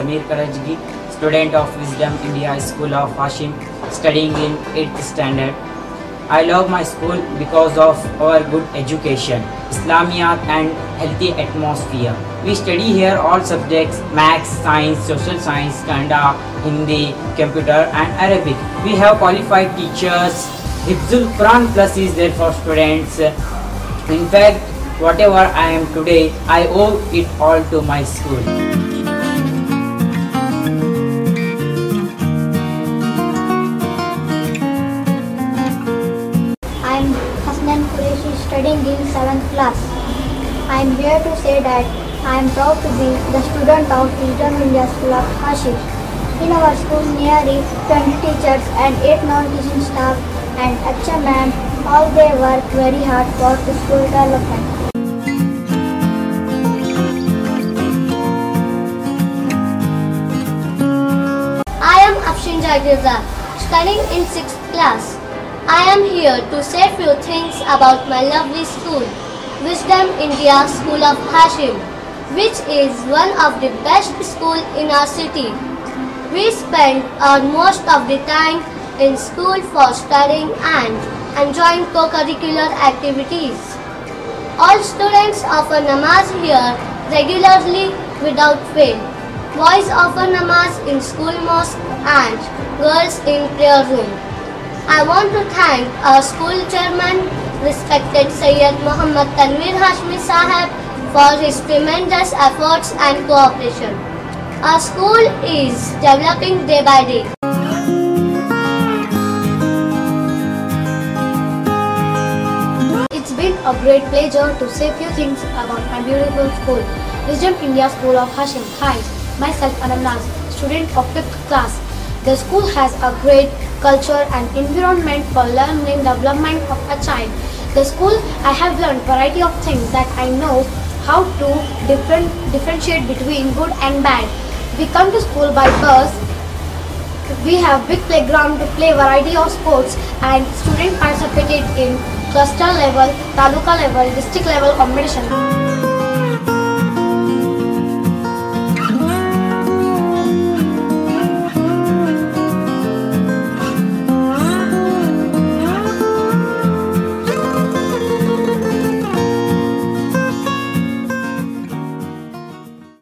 Samir Karajgi, student of Wisdom India School of Hashim, studying in 8th standard. I love my school because of our good education, Islamiyat and healthy atmosphere. We study here all subjects: maths, science, social science, Kannada, Hindi, computer and Arabic. We have qualified teachers. Hifzul Quran Plus is there for students. In fact, whatever I am today, I owe it all to my school. I am Hasnan Qureshi, studying in 7th class. I am here to say that I am proud to be the student of Wisdom India School of Hashim. In our school, nearly 20 teachers and 8 non-teaching staff and HMM, all they work very hard for the school development. I am Afshin Jagirza, studying in 6th class. I am here to say few things about my lovely school, Wisdom India School of Hashim, which is one of the best schools in our city. We spend most of the time in school for studying and enjoying co-curricular activities. All students offer namaz here regularly without fail. Boys offer namaz in school mosque and girls in prayer room. I want to thank our school chairman, respected Sayyid Muhammad Tanveer Hashmi Sahab, for his tremendous efforts and cooperation. Our school is developing day by day. It's been a great pleasure to say few things about my beautiful school, Wisdom India School of Hashim. Hi, myself Anamnaz, student of 5th class. The school has a great culture and environment for learning development of a child. The school, I have learned variety of things that I know how to differentiate between good and bad. We come to school by bus. We have big playground to play variety of sports, and students participated in cluster level, taluka level, district level competition.